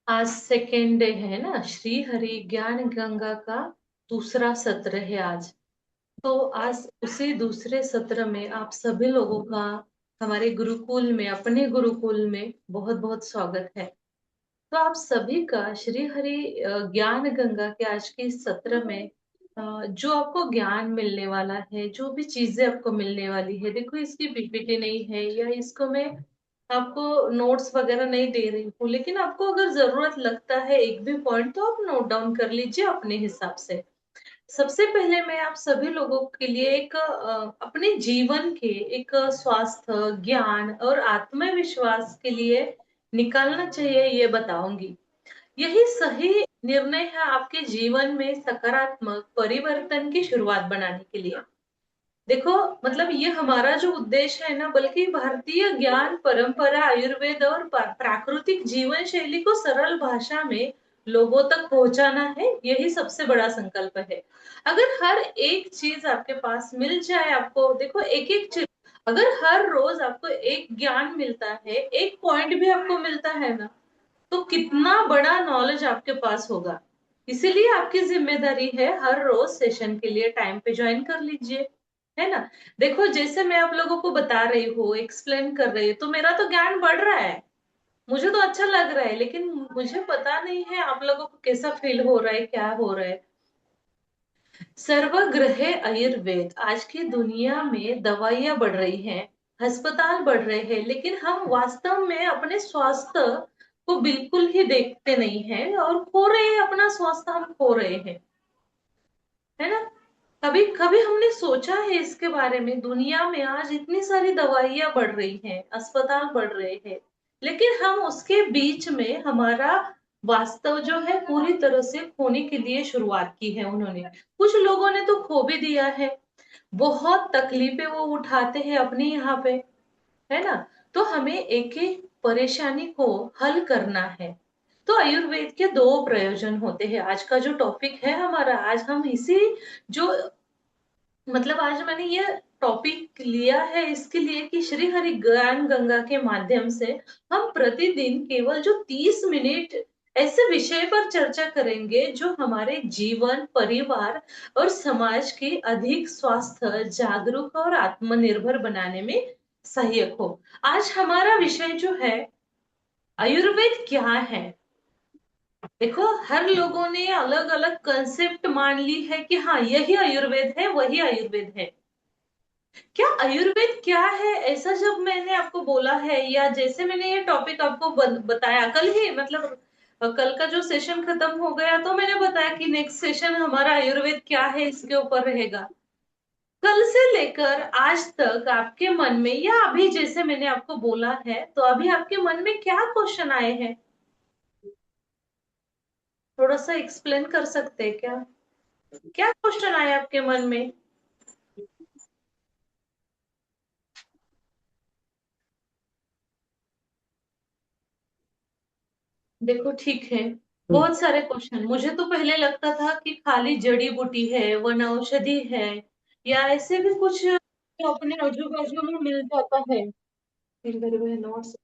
आज second day है ना, श्री हरि ज्ञान गंगा का दूसरा सत्र है आज। तो आज उसी दूसरे सत्र में आप सभी लोगों का हमारे गुरुकुल में, अपने गुरुकुल में बहुत बहुत स्वागत है। तो आप सभी का श्री हरि ज्ञान गंगा के आज के इस सत्र में जो आपको ज्ञान मिलने वाला है, जो भी चीजें आपको मिलने वाली है, देखो इसकी पीपीटी नहीं है या इसको मैं आपको नोट्स वगैरह नहीं दे रही हूँ, लेकिन आपको अगर जरूरत लगता है एक भी पॉइंट तो आप नोट डाउन कर लीजिए अपने हिसाब से। सबसे पहले मैं आप सभी लोगों के लिए एक अपने जीवन के एक स्वास्थ्य, ज्ञान और आत्मविश्वास के लिए निकालना चाहिए ये बताऊंगी। यही सही निर्णय है आपके जीवन में सकारात्मक परिवर्तन की शुरुआत बनाने के लिए। देखो, मतलब ये हमारा जो उद्देश्य है ना, बल्कि भारतीय ज्ञान परंपरा, आयुर्वेद और प्राकृतिक जीवन शैली को सरल भाषा में लोगों तक पहुंचाना है, यही सबसे बड़ा संकल्प है। अगर हर एक चीज आपके पास मिल जाए, आपको देखो एक एक चीज, अगर हर रोज आपको एक ज्ञान मिलता है, एक पॉइंट भी आपको मिलता है ना, तो कितना बड़ा नॉलेज आपके पास होगा। इसीलिए आपकी जिम्मेदारी है हर रोज सेशन के लिए टाइम पे ज्वाइन कर लीजिए, है ना। देखो, जैसे मैं आप लोगों को बता रही हूँ, एक्सप्लेन कर रही हूँ, तो मेरा तो ज्ञान बढ़ रहा है, मुझे तो अच्छा लग रहा है, लेकिन मुझे पता नहीं है आप लोगों को कैसा फील हो रहा है, क्या हो रहा है। सर्वग्रह आयुर्वेद, आज की दुनिया में दवाइयां बढ़ रही हैं, अस्पताल बढ़ रहे हैं, लेकिन हम वास्तव में अपने स्वास्थ्य को बिल्कुल ही देखते नहीं हैं और खो रहे हैं, अपना स्वास्थ्य हम खो रहे हैं, है ना। कभी कभी हमने सोचा है इसके बारे में? दुनिया में आज इतनी सारी दवाइयां बढ़ रही हैं, अस्पताल बढ़ रहे हैं, लेकिन हम उसके बीच में हमारा वास्तव जो है पूरी तरह से खोने के लिए शुरुआत की है उन्होंने। कुछ लोगों ने तो खो भी दिया है, बहुत तकलीफें वो उठाते हैं अपने यहाँ पे, है ना। तो हमें एक एक परेशानी को हल करना है। तो आयुर्वेद के दो प्रयोजन होते हैं। आज का जो टॉपिक है हमारा, आज हम इसी जो, मतलब आज मैंने ये टॉपिक लिया है इसके लिए कि श्री हरि ज्ञान गंगा के माध्यम से हम प्रतिदिन केवल जो 30 मिनट ऐसे विषय पर चर्चा करेंगे जो हमारे जीवन, परिवार और समाज के अधिक स्वास्थ्य, जागरूक और आत्मनिर्भर बनाने में सहायक हो। आज हमारा विषय जो है, आयुर्वेद क्या है। देखो, हर लोगों ने अलग अलग कंसेप्ट मान ली है कि हाँ यही आयुर्वेद है, वही आयुर्वेद है। क्या आयुर्वेद क्या है ऐसा जब मैंने आपको बोला है, या जैसे मैंने ये टॉपिक आपको बताया कल ही, मतलब कल का जो सेशन खत्म हो गया तो मैंने बताया कि नेक्स्ट सेशन हमारा आयुर्वेद क्या है इसके ऊपर रहेगा। कल से लेकर आज तक आपके मन में, या अभी जैसे मैंने आपको बोला है, तो अभी आपके मन में क्या क्वेश्चन आए हैं? थोड़ा सा एक्सप्लेन कर सकते हैं क्या? क्या क्वेश्चन आए आपके मन में? देखो ठीक है, बहुत सारे क्वेश्चन। मुझे तो पहले लगता था कि खाली जड़ी बूटी है, वन औषधि है, या ऐसे भी कुछ जो अपने आजू बाजू में मिल जाता है। फिंगर में नोट्स,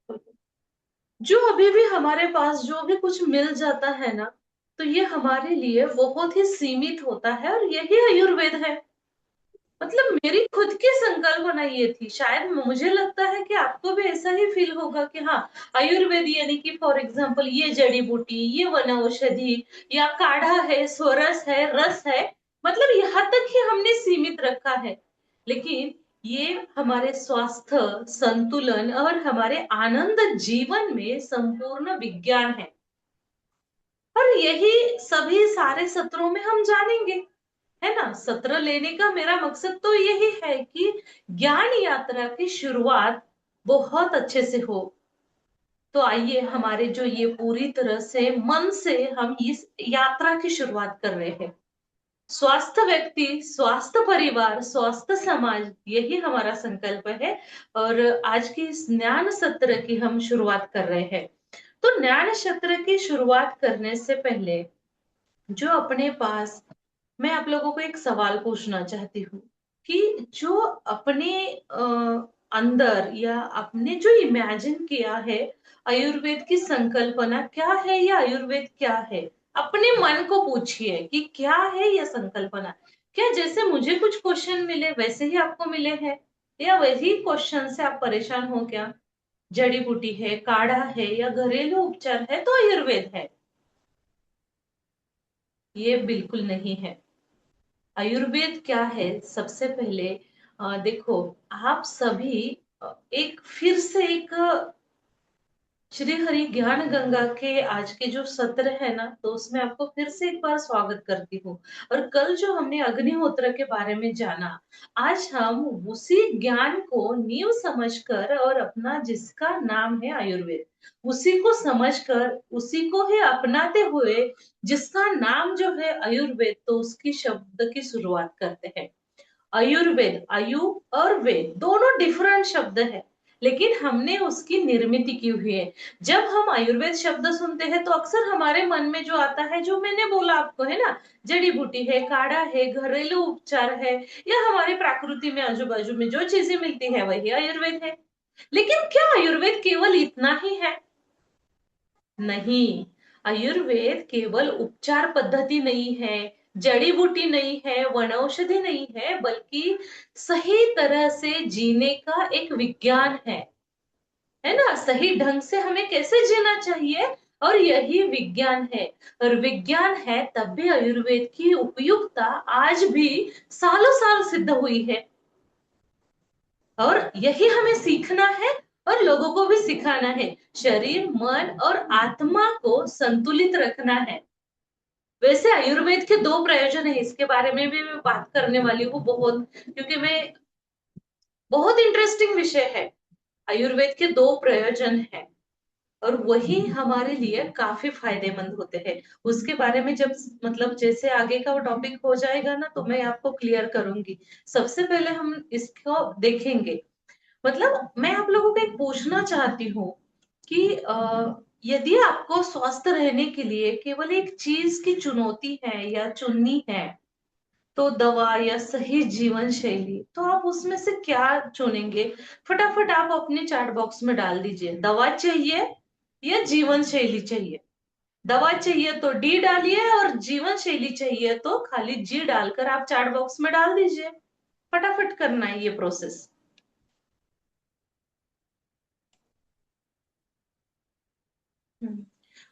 जो अभी भी हमारे पास जो भी कुछ मिल जाता है ना, तो ये हमारे लिए बहुत ही सीमित होता है और यही आयुर्वेद है। मतलब मेरी खुद की संकल्पना ये थी, शायद मुझे लगता है कि आपको भी ऐसा ही फील होगा कि हाँ, आयुर्वेद यानी कि फॉर एग्जांपल ये जड़ी बूटी, ये वनौषधि, या काढ़ा है, स्वरस है, रस है, मतलब यहाँ तक ही हमने सीमित रखा है। लेकिन ये हमारे स्वास्थ्य, संतुलन और हमारे आनंद जीवन में संपूर्ण विज्ञान है। और यही सभी सारे सत्रों में हम जानेंगे, है ना। सत्र लेने का मेरा मकसद तो यही है कि ज्ञान यात्रा की शुरुआत बहुत अच्छे से हो। तो आइए, हमारे जो ये पूरी तरह से मन से हम इस यात्रा की शुरुआत कर रहे हैं। स्वस्थ व्यक्ति, स्वस्थ परिवार, स्वस्थ समाज, यही हमारा संकल्प है। और आज की इस ज्ञान सत्र की हम शुरुआत कर रहे हैं। तो ज्ञान सत्र की शुरुआत करने से पहले जो अपने पास, मैं आप लोगों को एक सवाल पूछना चाहती हूँ कि जो अपने अंदर या आपने जो इमेजिन किया है, आयुर्वेद की संकल्पना क्या है या आयुर्वेद क्या है? अपने मन को पूछिए कि क्या है यह संकल्पना। क्या जैसे मुझे कुछ क्वेश्चन मिले वैसे ही आपको मिले हैं, या वही क्वेश्चन से आप परेशान हो क्या? जड़ी बूटी है, काढ़ा है या घरेलू उपचार है तो आयुर्वेद है? ये बिल्कुल नहीं है। आयुर्वेद क्या है? सबसे पहले देखो, आप सभी एक फिर से एक श्री हरि ज्ञान गंगा के आज के जो सत्र है ना, तो उसमें आपको फिर से एक बार स्वागत करती हूँ। और कल जो हमने अग्निहोत्र के बारे में जाना, आज हम उसी ज्ञान को नींव समझकर, और अपना जिसका नाम है आयुर्वेद, उसी को समझकर, उसी को ही अपनाते हुए, जिसका नाम जो है आयुर्वेद, तो उसकी शब्द की शुरुआत करते हैं। आयुर्वेद, आयु और वेद दोनों डिफरेंट शब्द है, लेकिन हमने उसकी निर्मित की हुई है। जब हम आयुर्वेद शब्द सुनते हैं तो अक्सर हमारे मन में जो आता है, जो मैंने बोला आपको, है ना, जड़ी बूटी है, काढ़ा है, घरेलू उपचार है, या हमारे प्रकृति में आजू बाजू में जो चीजें मिलती है वही आयुर्वेद है। लेकिन क्या आयुर्वेद केवल इतना ही है? नहीं। आयुर्वेद केवल उपचार पद्धति नहीं है, जड़ी बूटी नहीं है, वनौषधि नहीं है, बल्कि सही तरह से जीने का एक विज्ञान है ना, सही ढंग से हमें कैसे जीना चाहिए, और यही विज्ञान है। और विज्ञान है तब भी आयुर्वेद की उपयुक्तता आज भी सालों साल सिद्ध हुई है। और यही हमें सीखना है और लोगों को भी सिखाना है। शरीर, मन और आत्मा को संतुलित रखना है। वैसे आयुर्वेद के दो प्रयोजन है, इसके बारे में भी मैं बात करने वाली हूँ बहुत, क्योंकि मैं, बहुत इंटरेस्टिंग विषय है। आयुर्वेद के दो प्रयोजन है, और वही हमारे लिए काफी फायदेमंद होते हैं। उसके बारे में जब, मतलब जैसे आगे का वो टॉपिक हो जाएगा ना, तो मैं आपको क्लियर करूंगी। सबसे पहले हम इसको देखेंगे। मतलब मैं आप लोगों को एक पूछना चाहती हूँ कि यदि आपको स्वस्थ रहने के लिए केवल एक चीज की चुनौती है या चुननी है, तो दवा या सही जीवन शैली, तो आप उसमें से क्या चुनेंगे? फटाफट आप अपने चैट बॉक्स में डाल दीजिए, दवा चाहिए या जीवन शैली चाहिए। दवा चाहिए तो डी डालिए, और जीवन शैली चाहिए तो खाली जी डालकर आप चैट बॉक्स में डाल दीजिए। फटाफट करना है ये प्रोसेस। हम्म।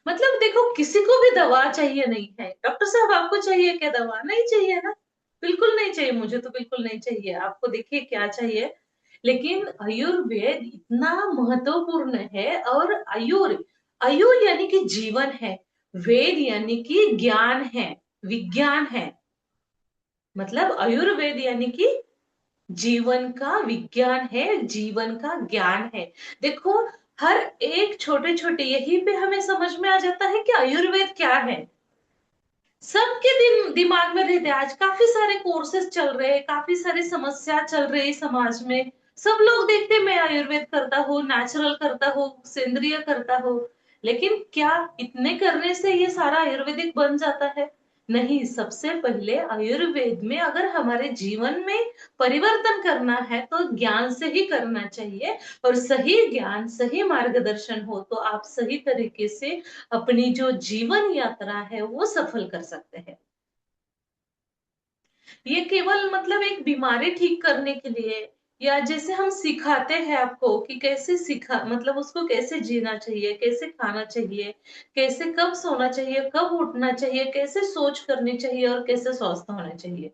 मतलब देखो, किसी को भी दवा चाहिए नहीं है। डॉक्टर साहब, आपको चाहिए क्या दवा? नहीं चाहिए ना, बिल्कुल नहीं चाहिए। मुझे तो बिल्कुल नहीं चाहिए। आपको देखिए क्या चाहिए। लेकिन आयुर्वेद इतना महत्वपूर्ण है, और आयु यानी कि जीवन है, वेद यानी कि ज्ञान है, विज्ञान है। मतलब आयुर्वेद यानी कि जीवन का विज्ञान है, जीवन का ज्ञान है। देखो, हर एक छोटे छोटे यहीं पे हमें समझ में आ जाता है कि आयुर्वेद क्या है। सबके दिमाग में रहते हैं। आज काफी सारे कोर्सेज चल रहे हैं, काफी सारी समस्या चल रही है समाज में। सब लोग देखते हैं, मैं आयुर्वेद करता हूँ, नेचुरल करता हूँ, सेंद्रिय करता हूँ। लेकिन क्या इतने करने से ये सारा आयुर्वेदिक बन जाता है? नहीं। सबसे पहले आयुर्वेद में अगर हमारे जीवन में परिवर्तन करना है तो ज्ञान से ही करना चाहिए। और सही ज्ञान, सही मार्गदर्शन हो तो आप सही तरीके से अपनी जो जीवन यात्रा है वो सफल कर सकते हैं। ये केवल मतलब एक बीमारी ठीक करने के लिए, या जैसे हम सिखाते हैं आपको कि कैसे सिखा, मतलब उसको कैसे जीना चाहिए, कैसे खाना चाहिए, कैसे कब सोना चाहिए, कब उठना चाहिए, कैसे सोच करनी चाहिए, और कैसे स्वस्थ होना चाहिए,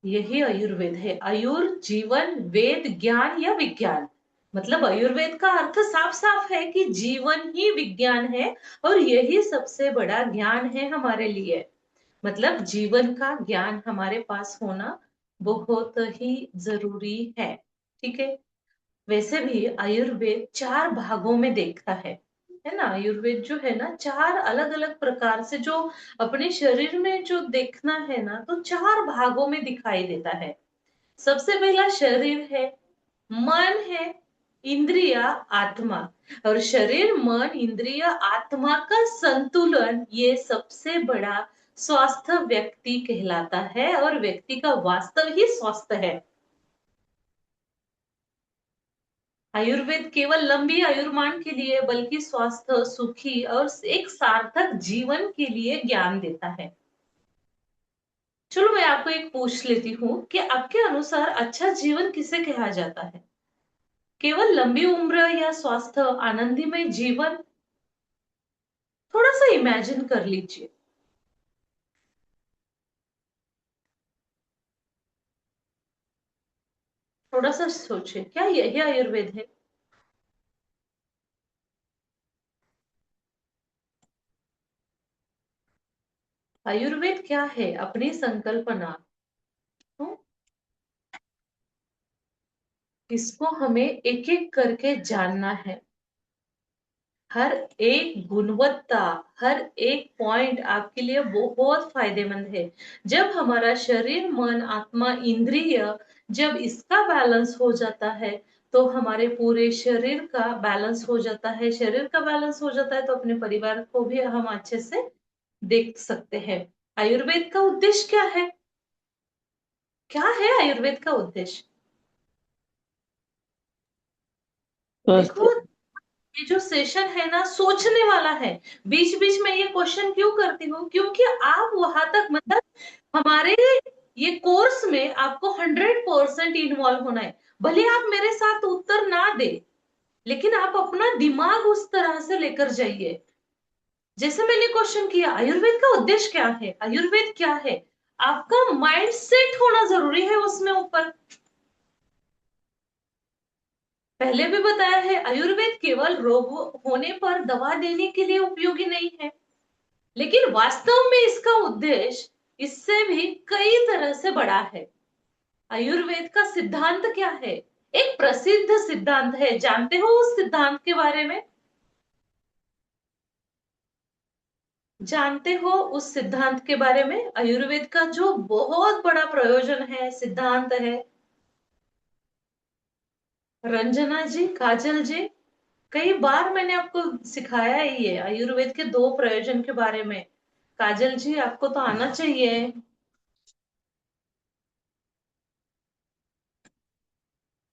यही आयुर्वेद है। आयुर जीवन, वेद ज्ञान या विज्ञान। मतलब आयुर्वेद का अर्थ साफ साफ है कि जीवन ही विज्ञान है, और यही सबसे बड़ा ज्ञान है हमारे लिए। मतलब जीवन का ज्ञान हमारे पास होना बहुत ही जरूरी है। ठीक है। वैसे भी आयुर्वेद चार भागों में देखता है ना। आयुर्वेद जो है ना, चार अलग अलग प्रकार से जो अपने शरीर में जो देखना है ना, तो चार भागों में दिखाई देता है। सबसे पहला शरीर है, मन है, इंद्रिया, आत्मा। और शरीर, मन, इंद्रिय, आत्मा का संतुलन, ये सबसे बड़ा स्वास्थ्य व्यक्ति कहलाता है, और व्यक्ति का वास्तव ही स्वस्थ है। आयुर्वेद केवल लंबी आयुर्मान के लिए बल्कि स्वास्थ्य, सुखी और एक सार्थक जीवन के लिए ज्ञान देता है। चलो मैं आपको एक पूछ लेती हूँ कि आपके अनुसार अच्छा जीवन किसे कहा जाता है? केवल लंबी उम्र या स्वास्थ्य, आनंदमय जीवन? थोड़ा सा इमेजिन कर लीजिए। थोड़ा सा सोचिए, क्या यही आयुर्वेद है? आयुर्वेद क्या है अपनी संकल्पना? तो इसको हमें एक एक करके जानना है। हर एक गुणवत्ता, हर एक पॉइंट आपके लिए बहुत फायदेमंद है। जब हमारा शरीर, मन, आत्मा, इंद्रिय, जब इसका बैलेंस हो जाता है तो हमारे पूरे शरीर का बैलेंस हो जाता है। शरीर का बैलेंस हो जाता है तो अपने परिवार को भी हम अच्छे से देख सकते हैं। आयुर्वेद का उद्देश्य क्या है? क्या है आयुर्वेद का उद्देश्य? स्वस्थ। देखो, ये जो सेशन है ना, सोचने वाला है। बीच बीच में ये क्वेश्चन क्यों करती हूँ, क्योंकि आप वहां तक, मतलब हमारे ये कोर्स में आपको 100% इन्वॉल्व होना है। भले आप मेरे साथ उत्तर ना दे, लेकिन आप अपना दिमाग उस तरह से लेकर जाइए। जैसे मैंने क्वेश्चन किया, आयुर्वेद का उद्देश्य क्या है, आयुर्वेद क्या है, आपका माइंड सेट होना जरूरी है उसमें ऊपर। पहले भी बताया है, आयुर्वेद केवल रोग होने पर दवा देने के लिए उपयोगी नहीं है, लेकिन वास्तव में इसका उद्देश्य इससे भी कई तरह से बड़ा है। आयुर्वेद का सिद्धांत क्या है? एक प्रसिद्ध सिद्धांत है, जानते हो उस सिद्धांत के बारे में? जानते हो उस सिद्धांत के बारे में? आयुर्वेद का जो बहुत बड़ा प्रयोजन है, सिद्धांत है। रंजना जी, काजल जी, कई बार मैंने आपको सिखाया ही है आयुर्वेद के 2 प्रयोजन के बारे में। काजल जी, आपको तो आना चाहिए।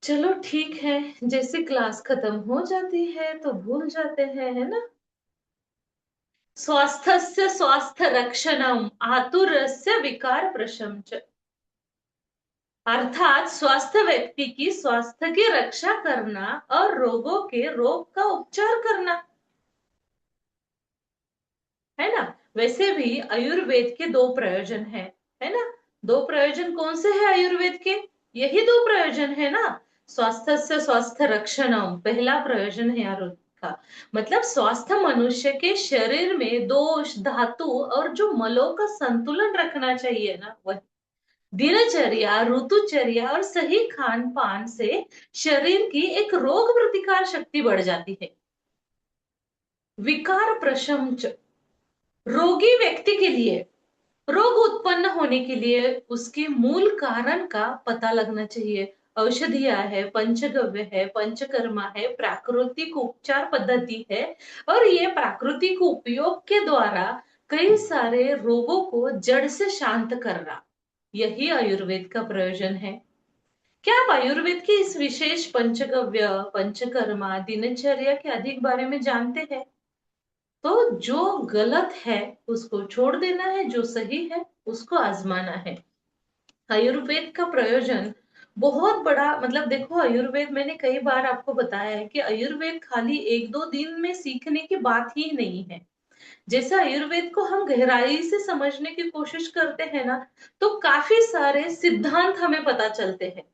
चलो ठीक है, जैसे क्लास खत्म हो जाती है तो भूल जाते हैं, है ना? स्वास्थ्यस्य स्वास्थ्य रक्षणम, आतुरस्य विकार प्रशम च। अर्थात स्वस्थ व्यक्ति की स्वास्थ्य की रक्षा करना और रोगों के रोग का उपचार करना, है ना? वैसे भी आयुर्वेद के 2 प्रयोजन है ना? 2 प्रयोजन कौन से हैं आयुर्वेद के? यही 2 प्रयोजन है ना। स्वास्थ्य से स्वास्थ्य रक्षणम पहला प्रयोजन है आयुर्वेद का। मतलब स्वास्थ्य मनुष्य के शरीर में दोष, धातु और जो मलों का संतुलन रखना चाहिए ना, वह दिनचर्या, ऋतुचर्या और सही खान पान से शरीर की एक रोग प्रतिकार शक्ति बढ़ जाती है। विकार प्रशमच, रोगी व्यक्ति के लिए, रोग उत्पन्न होने के लिए उसके मूल कारण का पता लगना चाहिए। औषधियां है, पंचगव्य है, पंचकर्मा है, प्राकृतिक उपचार पद्धति है, और ये प्राकृतिक उपयोग के द्वारा कई सारे रोगों को जड़ से शांत करना, यही आयुर्वेद का प्रयोजन है। क्या आप आयुर्वेद के इस विशेष पंचगव्य, पंचकर्मा, दिनचर्या के अधिक बारे में जानते हैं? तो जो गलत है उसको छोड़ देना है, जो सही है उसको आजमाना है। आयुर्वेद का प्रयोजन बहुत बड़ा, मतलब देखो, आयुर्वेद मैंने कई बार आपको बताया है कि आयुर्वेद खाली 1-2 दिन में सीखने की बात ही नहीं है। जैसे आयुर्वेद को हम गहराई से समझने की कोशिश करते हैं ना, तो काफी सारे सिद्धांत हमें पता चलते हैं,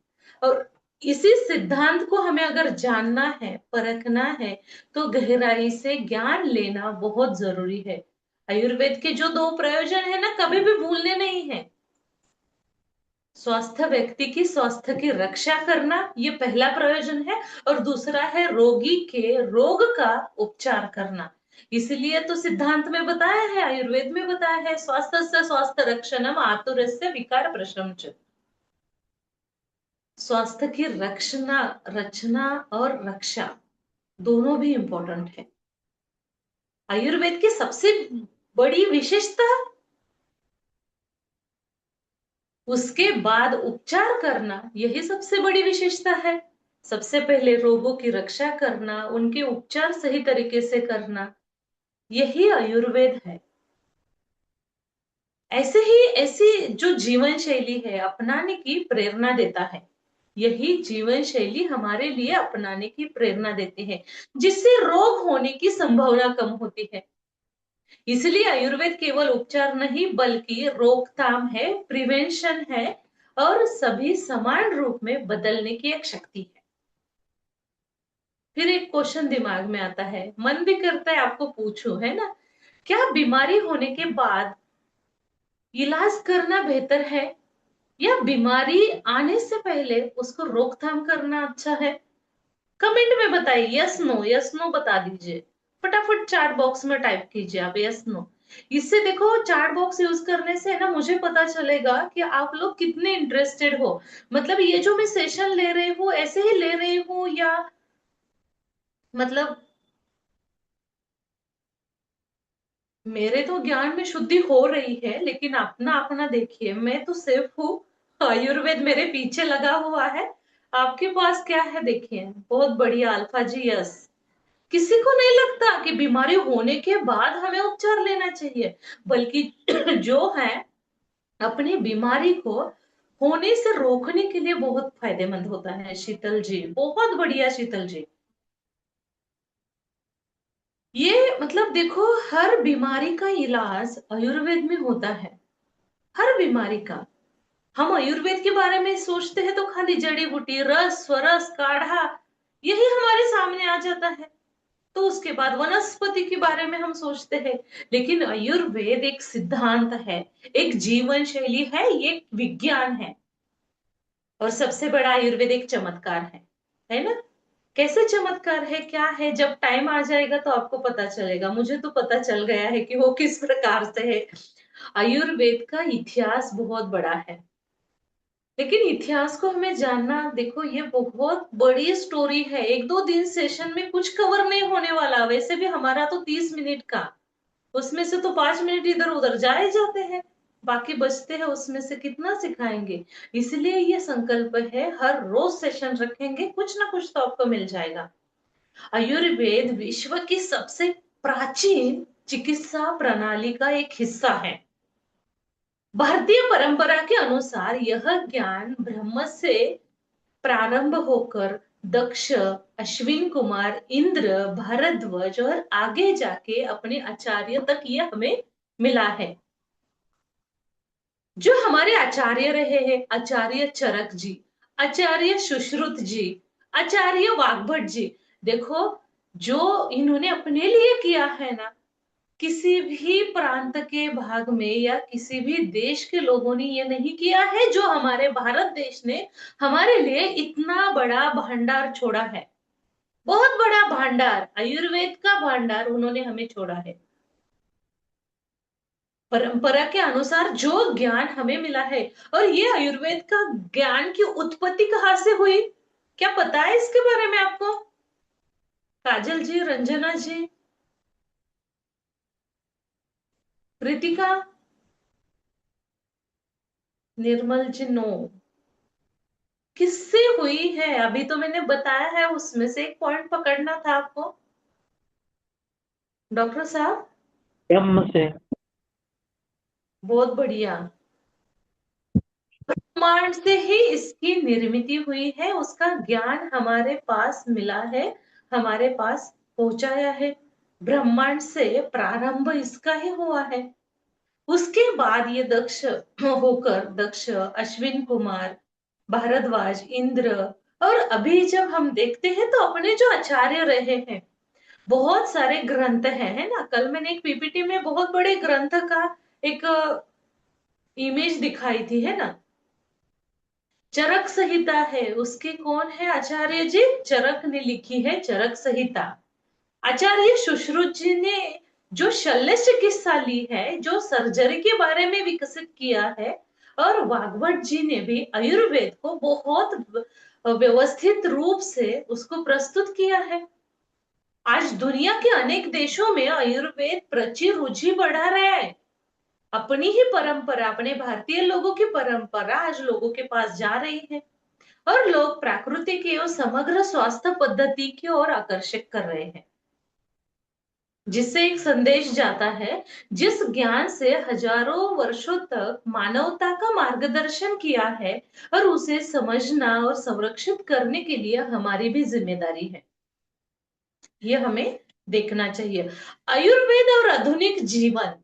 और इसी सिद्धांत को हमें अगर जानना है, परखना है, तो गहराई से ज्ञान लेना बहुत जरूरी है। आयुर्वेद के जो 2 प्रयोजन है ना, कभी भी भूलने नहीं है। स्वस्थ व्यक्ति की स्वास्थ्य की रक्षा करना, ये पहला प्रयोजन है, और दूसरा है रोगी के रोग का उपचार करना। इसलिए तो सिद्धांत में बताया है, आयुर्वेद में बताया है, स्वास्थ्य से स्वास्थ्य रक्षणम, आतुरस्य विकार प्रशम च। स्वास्थ्य की रक्षणा, रचना और रक्षा दोनों भी इंपॉर्टेंट है। आयुर्वेद की सबसे बड़ी विशेषता, उसके बाद उपचार करना, यही सबसे बड़ी विशेषता है। सबसे पहले रोगों की रक्षा करना, उनके उपचार सही तरीके से करना, यही आयुर्वेद है। ऐसे ही ऐसी जो जीवन शैली है अपनाने की प्रेरणा देता है। यही जीवन शैली हमारे लिए अपनाने की प्रेरणा देती है, जिससे रोग होने की संभावना कम होती है। इसलिए आयुर्वेद केवल उपचार नहीं बल्कि रोकथाम है, प्रिवेंशन है, और सभी समान रूप में बदलने की एक शक्ति है। फिर एक क्वेश्चन दिमाग में आता है, मन भी करता है आपको पूछूं, है ना? क्या बीमारी होने के बाद इलाज करना बेहतर है, या बीमारी आने से पहले उसको रोकथाम करना अच्छा है? कमेंट में बताइए, यस नो बता दीजिए। फटाफट चैट बॉक्स में टाइप कीजिए आप यस नो। इससे देखो, चैट बॉक्स यूज करने से है ना, मुझे पता चलेगा कि आप लोग कितने इंटरेस्टेड हो। मतलब ये जो मैं सेशन ले रही हूँ ऐसे ही ले रही हूँ, या मतलब मेरे तो ज्ञान में शुद्धि हो रही है, लेकिन अपना अपना देखिए, मैं तो सिर्फ हूँ, आयुर्वेद मेरे पीछे लगा हुआ है। आपके पास क्या है देखिए, बहुत बढ़िया अल्फा जी, यस। किसी को नहीं लगता कि बीमारी होने के बाद हमें उपचार लेना चाहिए, बल्कि जो है अपनी बीमारी को होने से रोकने के लिए बहुत फायदेमंद होता है। शीतल जी, बहुत बढ़िया शीतल जी। ये मतलब देखो, हर बीमारी का इलाज आयुर्वेद में होता है, हर बीमारी का। हम आयुर्वेद के बारे में सोचते हैं तो खाली जड़ी बूटी, रस स्वरस काढ़ा, यही हमारे सामने आ जाता है। तो उसके बाद वनस्पति के बारे में हम सोचते हैं। लेकिन आयुर्वेद एक सिद्धांत है, एक जीवन शैली है, ये एक विज्ञान है। और सबसे बड़ा आयुर्वेद एक चमत्कार है ना? कैसे चमत्कार है, क्या है, जब टाइम आ जाएगा तो आपको पता चलेगा। मुझे तो पता चल गया है कि वो किस प्रकार से है। आयुर्वेद का इतिहास बहुत बड़ा है, लेकिन इतिहास को हमें जानना, देखो ये बहुत बड़ी स्टोरी है, एक दो दिन सेशन में कुछ कवर नहीं होने वाला। वैसे भी हमारा तो 30 मिनट का, उसमें से तो 5 मिनट इधर उधर जाए जाते हैं, बाकी बचते हैं, उसमें से कितना सिखाएंगे। इसलिए ये संकल्प है, हर रोज सेशन रखेंगे, कुछ ना कुछ तो आपको मिल जाएगा। आयुर्वेद विश्व की सबसे प्राचीन चिकित्सा प्रणाली का एक हिस्सा है। भारतीय परंपरा के अनुसार यह ज्ञान ब्रह्म से प्रारंभ होकर दक्ष, अश्विन कुमार, इंद्र, भारद्वाज और आगे जाके अपने आचार्य तक ये हमें मिला है। जो हमारे आचार्य रहे हैं, आचार्य चरक जी, आचार्य सुश्रुत जी, आचार्य वाग्भट जी, देखो जो इन्होंने अपने लिए किया है ना, किसी भी प्रांत के भाग में या किसी भी देश के लोगों ने ये नहीं किया है, जो हमारे भारत देश ने हमारे लिए इतना बड़ा भंडार छोड़ा है। बहुत बड़ा भंडार, आयुर्वेद का भंडार उन्होंने हमें छोड़ा है। परंपरा के अनुसार जो ज्ञान हमें मिला है, और ये आयुर्वेद का ज्ञान की उत्पत्ति कहाँ से हुई, क्या पता है इसके बारे में आपको? काजल जी, रंजना जी, कृतिका, निर्मल जी, नो। किससे हुई है अभी तो मैंने बताया है, उसमें से एक पॉइंट पकड़ना था आपको। डॉक्टर साहब, ब्रह्म से। बहुत बढ़िया। ब्रह्मांड से ही इसकी निर्मित हुई है, उसका ज्ञान हमारे पास मिला है, हमारे पास पहुंचाया है। ब्रह्मांड से प्रारंभ इसका ही हुआ है। उसके बाद ये दक्ष होकर, दक्ष, अश्विन कुमार, भारद्वाज, इंद्र, और अभी जब हम देखते हैं तो अपने जो आचार्य रहे हैं, बहुत सारे ग्रंथ हैं, है ना? कल मैंने एक पीपीटी में बहुत बड़े ग्रंथ का एक इमेज दिखाई थी, है ना? चरक संहिता है, उसके कौन है आचार्य जी? चरक ने लिखी है चरक संहिता। आचार्य सुश्रुत जी ने जो शल्य चिकित्सा ली है, जो सर्जरी के बारे में विकसित किया है, और वाग्भट जी ने भी आयुर्वेद को बहुत व्यवस्थित रूप से उसको प्रस्तुत किया है। आज दुनिया के अनेक देशों में आयुर्वेद प्रचुर रुचि बढ़ा रहा है। अपनी ही परंपरा, अपने भारतीय लोगों की परंपरा आज लोगों के पास जा रही है। और लोग प्राकृतिक एवं समग्र स्वास्थ्य पद्धति की ओर आकर्षित कर रहे हैं, जिससे एक संदेश जाता है, जिस ज्ञान से हजारों वर्षों तक मानवता का मार्गदर्शन किया है, और उसे समझना और संरक्षित करने के लिए हमारी भी जिम्मेदारी है। ये हमें देखना चाहिए। आयुर्वेद और आधुनिक जीवन।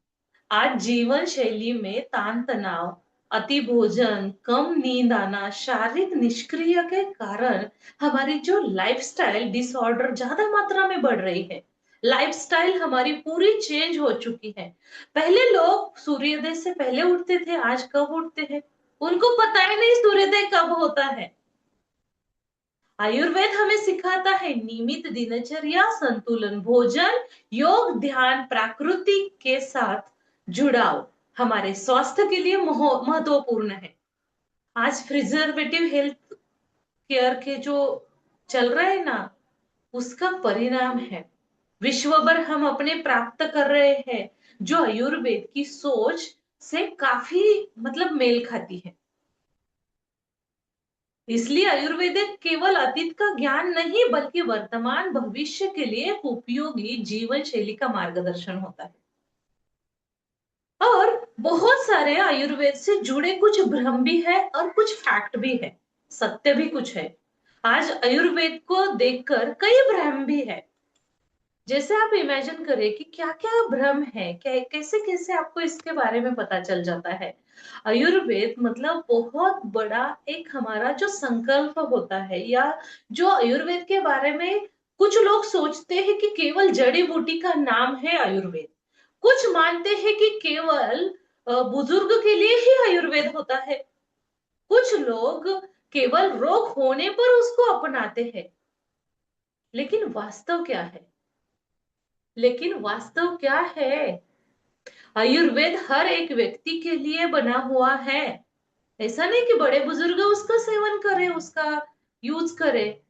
आज जीवन शैली में तान तनाव, अति भोजन, कम नींद आना, शारीरिक निष्क्रिय के कारण हमारी जो लाइफस्टाइल डिसऑर्डर ज्यादा मात्रा में बढ़ रही है। लाइफस्टाइल हमारी पूरी चेंज हो चुकी है। पहले लोग सूर्योदय से पहले उठते थे, आज कब उठते हैं उनको पता ही नहीं सूर्योदय कब होता है। आयुर्वेद हमें सिखाता है नियमित दिनचर्या, संतुलन भोजन, योग, ध्यान, प्रकृति के साथ जुड़ाव हमारे स्वास्थ्य के लिए महत्वपूर्ण है। आज प्रिजर्वेटिव हेल्थ केयर के जो चल रहे हैं ना, उसका परिणाम है विश्व भर हम अपने प्राप्त कर रहे हैं, जो आयुर्वेद की सोच से काफी मतलब मेल खाती है। इसलिए आयुर्वेद केवल अतीत का ज्ञान नहीं, बल्कि वर्तमान भविष्य के लिए एक उपयोगी जीवन शैली का मार्गदर्शन होता है। और बहुत सारे आयुर्वेद से जुड़े कुछ भ्रम भी है और कुछ फैक्ट भी है, सत्य भी कुछ है। आज आयुर्वेद को देखकर कई भ्रम भी है। जैसे आप इमेजिन करें कि क्या क्या भ्रम है, कैसे कैसे आपको इसके बारे में पता चल जाता है। आयुर्वेद मतलब बहुत बड़ा एक हमारा जो संकल्प होता है, या जो आयुर्वेद के बारे में कुछ लोग सोचते हैं कि केवल जड़ी बूटी का नाम है आयुर्वेद। कुछ मानते हैं कि केवल बुजुर्ग के लिए ही आयुर्वेद होता है। कुछ लोग केवल रोग होने पर उसको अपनाते हैं। लेकिन वास्तव क्या है? लेकिन वास्तव क्या है? आयुर्वेद हर एक व्यक्ति के लिए बना हुआ है। ऐसा नहीं कि बड़े बुजुर्ग उसका सेवन करे, उसका यूज करे।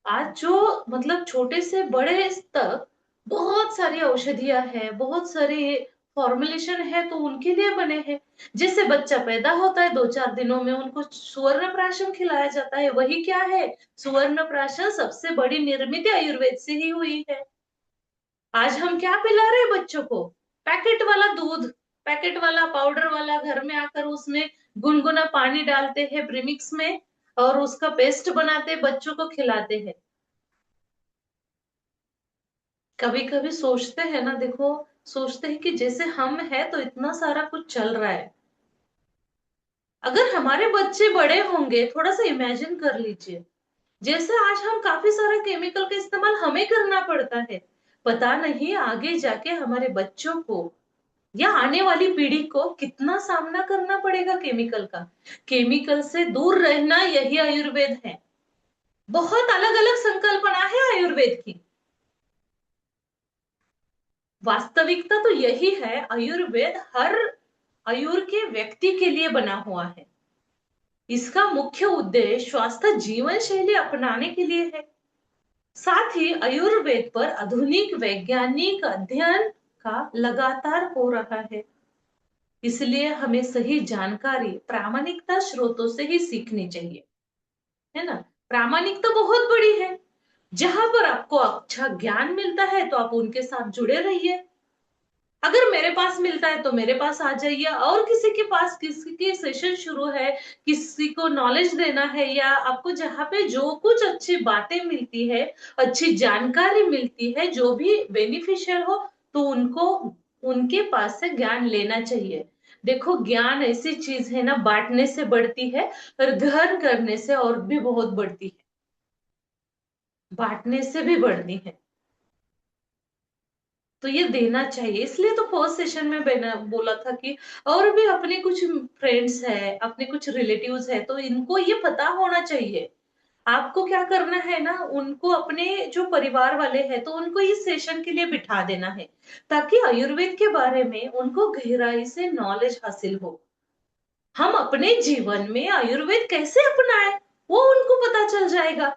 आज जो मतलब छोटे से बड़े तक बहुत सारी औषधियां हैं, बहुत सारे फॉर्मुलेशन है, तो उनके लिए बने हैं। जैसे बच्चा पैदा होता है, 2-4 दिनों में उनको सुवर्ण प्राशन खिलाया जाता है। वही क्या है? सुवर्ण प्राशन सबसे बड़ी निर्मित आयुर्वेद से ही हुई है। आज हम क्या पिला रहे हैं बच्चों को? पैकेट वाला दूध, पैकेट वाला पाउडर वाला, घर में आकर उसमें गुनगुना पानी डालते हैं प्रीमिक्स में, और उसका पेस्ट बनाते हैं, बच्चों को खिलाते हैं। कभी कभी सोचते हैं ना, देखो, सोचते हैं कि जैसे हम है तो इतना सारा कुछ चल रहा है। अगर हमारे बच्चे बड़े होंगे, थोड़ा सा इमेजिन कर लीजिए, जैसे आज हम काफी सारा केमिकल का इस्तेमाल हमें करना पड़ता है, पता नहीं आगे जाके हमारे बच्चों को या आने वाली पीढ़ी को कितना सामना करना पड़ेगा केमिकल का। केमिकल से दूर रहना यही आयुर्वेद है। बहुत अलग अलग संकल्पना है आयुर्वेद की। वास्तविकता तो यही है, आयुर्वेद हर आयु के व्यक्ति के लिए बना हुआ है। इसका मुख्य उद्देश्य स्वास्थ्य जीवन शैली अपनाने के लिए है। साथ ही आयुर्वेद पर आधुनिक वैज्ञानिक अध्ययन का लगातार हो रहा है। इसलिए हमें सही जानकारी प्रामाणिकता स्रोतों से ही सीखनी चाहिए, है ना। प्रामाणिकता बहुत बड़ी है। जहां पर आपको अच्छा ज्ञान मिलता है तो आप उनके साथ जुड़े रहिए। अगर मेरे पास मिलता है तो मेरे पास आ जाइए, और किसी के पास किसी की सेशन शुरू है, किसी को नॉलेज देना है, या आपको जहाँ पे जो कुछ अच्छी बातें मिलती है, अच्छी जानकारी मिलती है, जो भी बेनिफिशियल हो, तो उनको उनके पास से ज्ञान लेना चाहिए। देखो, ज्ञान ऐसी चीज है ना, बांटने से बढ़ती है, और ग्रहण करने से और भी बहुत बढ़ती है, बांटने से भी बढ़ती है। तो ये देना चाहिए। इसलिए तो फर्स्ट सेशन में मैंने बोला था कि और भी अपने कुछ फ्रेंड्स है, अपने कुछ रिलेटिव्स है, तो इनको ये पता होना चाहिए। आपको क्या करना है ना, उनको अपने जो परिवार वाले हैं तो उनको इस सेशन के लिए बिठा देना है, ताकि आयुर्वेद के बारे में उनको गहराई से नॉलेज हासिल हो। हम अपने जीवन में आयुर्वेद कैसे अपनाएं, वो उनको पता चल जाएगा।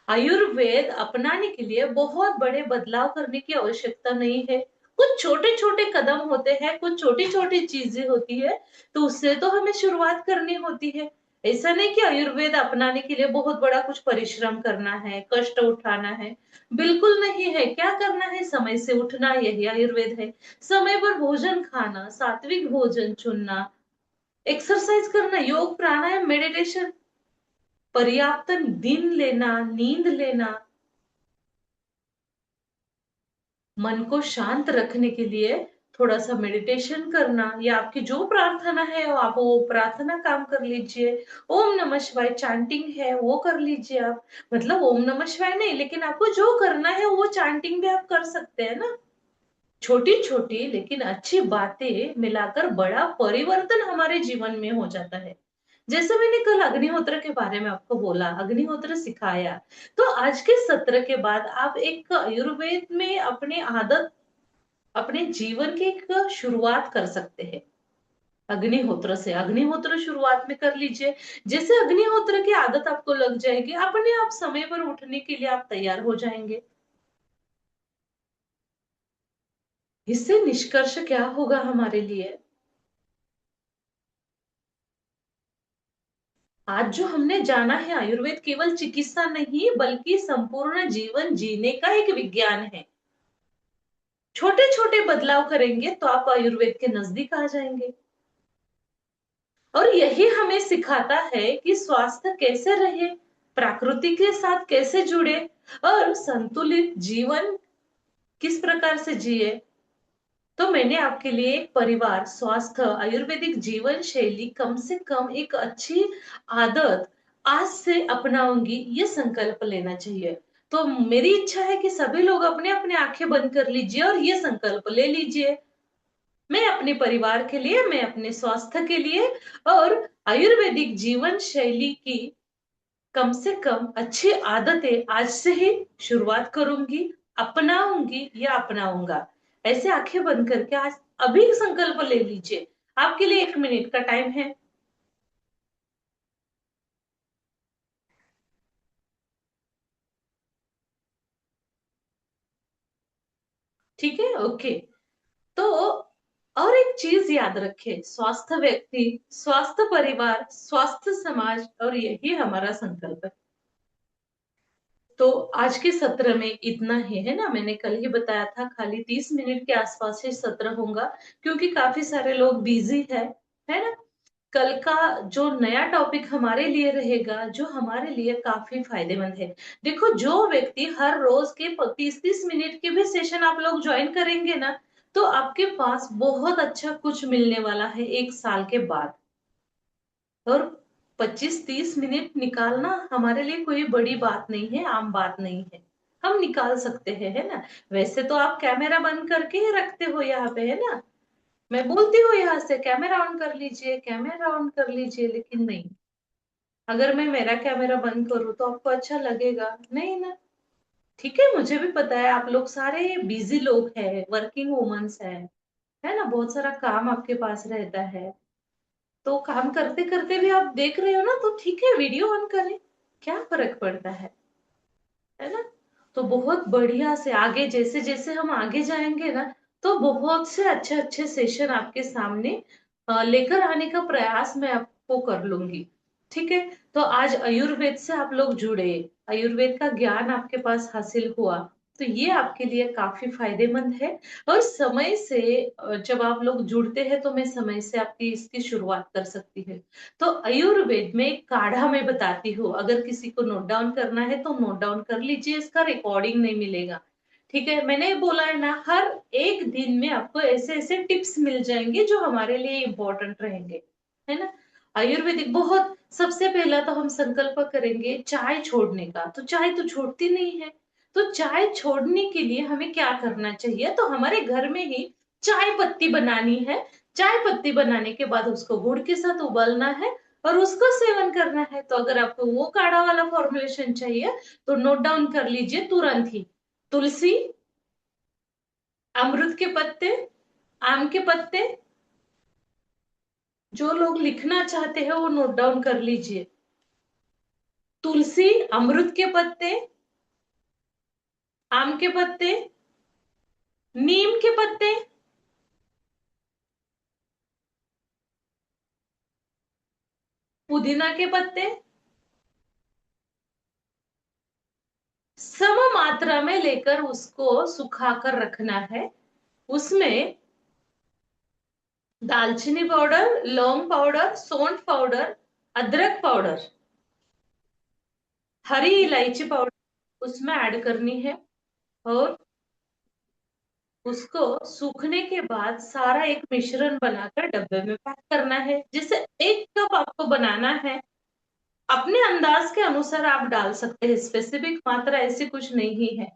आयुर्वेद अपनाने के लिए बहुत बड़े बदलाव करने की आवश्यकता नहीं है। कुछ छोटे छोटे कदम होते हैं, कुछ छोटी छोटी चीजें होती है, तो उससे तो हमें शुरुआत करनी होती है। ऐसा नहीं कि आयुर्वेद अपनाने के लिए बहुत बड़ा कुछ परिश्रम करना है, कष्ट उठाना है। बिल्कुल नहीं है। क्या करना है? समय से उठना, यही आयुर्वेद है। समय पर भोजन खाना, सात्विक भोजन चुनना, एक्सरसाइज करना, योग प्राणायाम मेडिटेशन, पर्याप्त दिन लेना, नींद लेना, मन को शांत रखने के लिए थोड़ा सा मेडिटेशन करना, या आपकी जो प्रार्थना है वो आप वो प्रार्थना काम कर लीजिए। ओम नमः शिवाय चैंटिंग है वो कर लीजिए आप। मतलब ओम नमः शिवाय नहीं, लेकिन आपको जो करना है वो चैंटिंग भी आप कर सकते हैं ना। छोटी छोटी लेकिन अच्छी बातें मिलाकर बड़ा परिवर्तन हमारे जीवन में हो जाता है। जैसे मैंने कल अग्निहोत्र के बारे में आपको बोला, अग्निहोत्र सिखाया, तो आज के सत्र के बाद आप एक आयुर्वेद में अपनी आदत, अपने जीवन की एक शुरुआत कर सकते हैं। अग्निहोत्र से, अग्निहोत्र शुरुआत में कर लीजिए। जैसे अग्निहोत्र की आदत आपको लग जाएगी, अपने आप समय पर उठने के लिए आप तैयार हो जाएंगे। इससे निष्कर्ष क्या होगा हमारे लिए? आज जो हमने जाना है, आयुर्वेद केवल चिकित्सा नहीं बल्कि संपूर्ण जीवन जीने का एक विज्ञान है। छोटे छोटे बदलाव करेंगे तो आप आयुर्वेद के नजदीक आ जाएंगे। और यही हमें सिखाता है कि स्वास्थ्य कैसे रहे, प्रकृति के साथ कैसे जुड़े, और संतुलित जीवन किस प्रकार से जिए। तो मैंने आपके लिए एक परिवार, स्वास्थ्य, आयुर्वेदिक जीवन शैली, कम से कम एक अच्छी आदत आज से अपनाऊंगी, ये संकल्प लेना चाहिए। तो मेरी इच्छा है कि सभी लोग अपने अपने आंखें बंद कर लीजिए और ये संकल्प ले लीजिए। मैं अपने परिवार के लिए, मैं अपने स्वास्थ्य के लिए और आयुर्वेदिक जीवन शैली की कम से कम अच्छी आदतें आज से ही शुरुआत करूंगी, अपनाऊंगी या अपनाऊंगा। ऐसे आंखें बंद करके आज अभी संकल्प ले लीजिए। आपके लिए 1 मिनट का टाइम है। ठीक है, ओके। तो और एक चीज याद रखें, स्वास्थ्य व्यक्ति, स्वास्थ्य परिवार, स्वास्थ्य समाज, और यही हमारा संकल्प है। तो आज के सत्र में इतना ही है ना। मैंने कल ही बताया था खाली 30 मिनट के आसपास ही सत्र होगा, क्योंकि काफी सारे लोग बिजी है ना। कल का जो नया टॉपिक हमारे लिए रहेगा, जो हमारे लिए काफी फायदेमंद है। देखो, जो व्यक्ति हर रोज के 30-30 मिनट के भी सेशन आप लोग ज्वाइन करेंगे ना, तो आपके पास बहुत अच्छा कुछ मिलने वाला है 1 साल के बाद। और 25-30 मिनट निकालना हमारे लिए कोई बड़ी बात नहीं है, आम बात नहीं है। हम निकाल सकते हैं, है ना। वैसे तो आप कैमरा बंद करके ही रखते हो यहाँ पे, है ना। मैं बोलती हूँ यहाँ से कैमरा ऑन कर लीजिए, कैमरा ऑन कर लीजिए, लेकिन नहीं। अगर मैं मेरा कैमरा बंद करूँ तो आपको अच्छा लगेगा नहीं ना। ठीक है, मुझे भी पता है आप लोग सारे बिजी लोग हैं, वर्किंग वुमन्स हैं, है ना। बहुत सारा काम आपके पास रहता है। तो काम करते करते भी आप देख रहे हो ना, तो ठीक है, वीडियो ऑन करें, क्या फर्क पड़ता है ना। तो बहुत बढ़िया से आगे, जैसे जैसे हम आगे जाएंगे ना, तो बहुत से अच्छे अच्छे सेशन आपके सामने लेकर आने का प्रयास मैं आपको कर लूंगी। ठीक है। तो आज आयुर्वेद से आप लोग जुड़े, आयुर्वेद का ज्ञान आपके पास हासिल हुआ, तो ये आपके लिए काफी फायदेमंद है। और समय से जब आप लोग जुड़ते हैं तो मैं समय से आपकी इसकी शुरुआत कर सकती है। तो आयुर्वेद में एक काढ़ा मैं बताती हूँ, अगर किसी को नोट डाउन करना है तो नोट डाउन कर लीजिए, इसका रिकॉर्डिंग नहीं मिलेगा। ठीक है, मैंने बोला है ना, हर एक दिन में आपको ऐसे ऐसे टिप्स मिल जाएंगे जो हमारे लिए इंपॉर्टेंट रहेंगे, है ना। आयुर्वेदिक बहुत, सबसे पहला तो हम संकल्प करेंगे चाय छोड़ने का। तो चाय तो छूटती नहीं है। तो चाय छोड़ने के लिए हमें क्या करना चाहिए? तो हमारे घर में ही चाय पत्ती बनानी है। चाय पत्ती बनाने के बाद उसको गुड़ के साथ उबालना है और उसका सेवन करना है। तो अगर आपको वो काढ़ा वाला फॉर्मुलेशन चाहिए तो नोट डाउन कर लीजिए तुरंत ही। तुलसी, अमरूद के पत्ते, आम के पत्ते, जो लोग लिखना चाहते हैं वो नोट डाउन कर लीजिए। तुलसी, अमरूद के पत्ते, आम के पत्ते, नीम के पत्ते, पुदीना के पत्ते, सम मात्रा में लेकर उसको सुखाकर रखना है। उसमें दालचीनी पाउडर, लौंग पाउडर, सौंठ पाउडर, अदरक पाउडर, हरी इलायची पाउडर उसमें ऐड करनी है। और उसको सूखने के बाद सारा एक मिश्रण बनाकर डब्बे में पैक करना है। जिसे 1 कप आपको बनाना है, अपने अंदाज के अनुसार आप डाल सकते हैं, स्पेसिफिक मात्रा ऐसी कुछ नहीं है।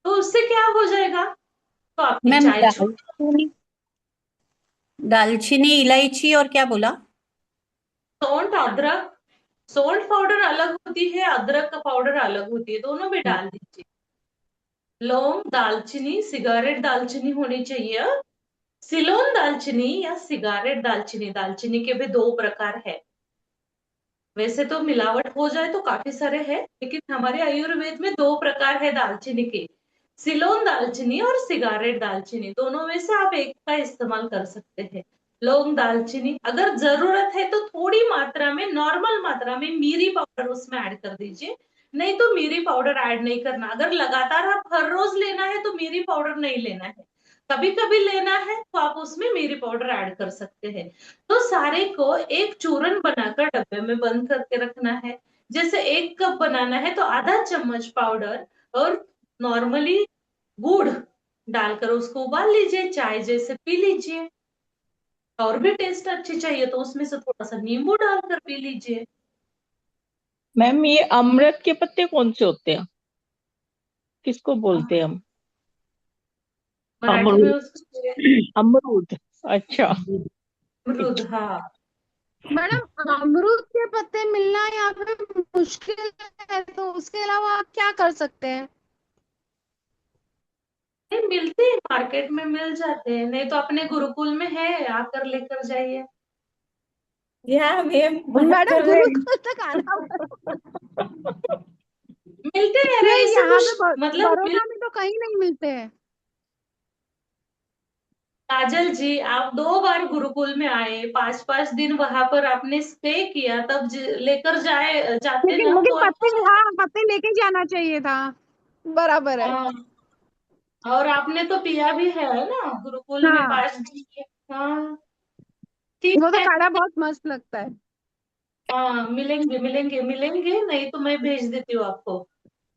तो उससे क्या हो जाएगा, तो आपकी मैम चाय छूट। दालचीनी इलायची और क्या बोला? सौंठ, अदरक। सौंठ पाउडर अलग होती है, अदरक का पाउडर अलग होती है, दोनों भी डाल दीजिए। लौंग, दालचीनी, सिगारेट दालचीनी होनी चाहिए। सिलोन दालचीनी या सिगारेट दालचीनी, दालचीनी के भी 2 प्रकार है। वैसे तो मिलावट हो जाए तो काफी सारे हैं, लेकिन हमारे आयुर्वेद में 2 प्रकार है दालचीनी के। सिलोन दालचीनी और सिगारेट दालचीनी, दोनों में से आप एक का इस्तेमाल कर सकते हैं। लौंग दालचीनी, अगर जरूरत है तो थोड़ी मात्रा में, नॉर्मल मात्रा में मिरी पाउडर उसमें ऐड कर दीजिए। नहीं तो मिरी पाउडर ऐड नहीं करना। अगर लगातार आप हर रोज लेना है तो मिरी पाउडर नहीं लेना है। कभी कभी लेना है तो आप उसमें मिरी पाउडर ऐड कर सकते हैं। तो सारे को एक चूरन बनाकर डब्बे में बंद करके रखना है। जैसे 1 कप बनाना है तो आधा चम्मच पाउडर और नॉर्मली गुड़ डालकर उसको उबाल लीजिए, चाय जैसे पी लीजिए। और भी टेस्ट अच्छी चाहिए तो उसमें से थोड़ा सा नींबू डालकर पी लीजिए। मैम ये अमृत के पत्ते कौन से होते हैं, किसको बोलते हैं हम? मराठी में अमरूद। उसको अमरूद। अच्छा। अमरूद, हाँ। मैडम अमरूद के पत्ते मिलना यहाँ पे मुश्किल है, तो उसके अलावा आप क्या कर सकते हैं? नहीं, मिलते हैं, मार्केट में मिल जाते हैं, नहीं तो अपने गुरुकुल में है, आकर लेकर जाइए। या मैम बात मैडम कर रहे गुरुकुल तक आना मिलते हैं, अरे ये ऐसे यहाँ पे कुछ मतलब बड़ौदा में तो कहीं नहीं मिलते हैं। काजल जी, आप 2 बार गुरुकुल में आए, 5-5 दिन वहां पर आपने स्टे किया, तब लेकर जाते लेकिन ना लेकिन तो पत्ते, आपको। हाँ पत्ते लेके जाना चाहिए था। बराबर है। हाँ, और आपने तो पिया भी है ना गुरुकुल में हाँ 5 दिन के। हाँ, ठीक वो तो है। काढ़ा बहुत मस्त लगता है। हाँ, मिलेंगे मिलेंगे मिलेंगे, नहीं तो मैं भेज देती हूँ आपको।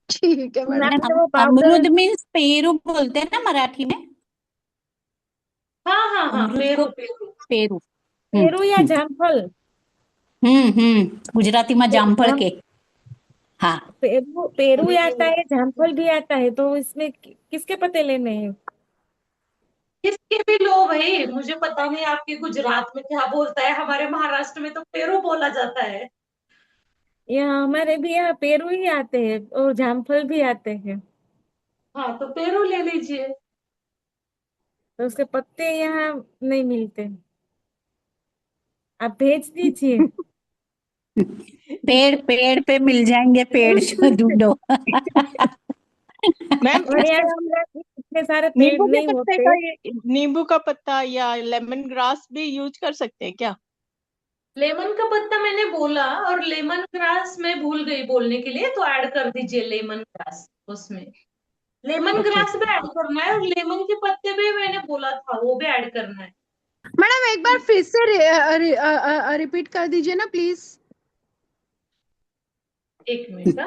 ठीक है मैडम। आपने वो अमरूद पाउडर। मीन्स पेरू बोलते हैं ना मराठी में। हाँ हाँ हाँ, अमरूद को पेरू पेरू। पेरू। पेरू या जामफल? गुजराती में जामफल जाम के। हाँ। पेरू पेरू ही आता नहीं, है, जामफल भी आता है, तो इसमें किसके पत्ते लेने हैं? किसके भी लो भाई, मुझे पता नहीं आपके गुजरात में क्या बोलता है, हमारे महाराष्ट्र में तो पेरू बोला जाता है। यहाँ हमारे भी यहाँ पेरू ही आते हैं और जामफल भी आते हैं। हाँ, तो पेरू ले लीजिए। तो उसके पत्ते यहाँ नहीं मिलते, आप भेज दीजिए। पेड़ पेड़ पे मिल जाएंगे, पेड़ से ढूंढो। मैम और इसका यहाँ हमारे इतने सारे पेड़ नींबू के नहीं पत्ते होते। का, ये नींबू का पत्ता या लेमन ग्रास भी यूज कर सकते हैं क्या? लेमन का पत्ता मैंने बोला, और लेमन ग्रास मैं भूल गई बोलने के लिए, तो ऐड कर दीजिए लेमन ग्रास उसमें। Lemon okay. ग्रास भी ऐड करना है, और लेमन के पत्ते भी मैंने बोला था वो भी ऐड करना है। मैडम एक बार फिर से रिपीट कर दीजिए ना प्लीज। 1 मिनट।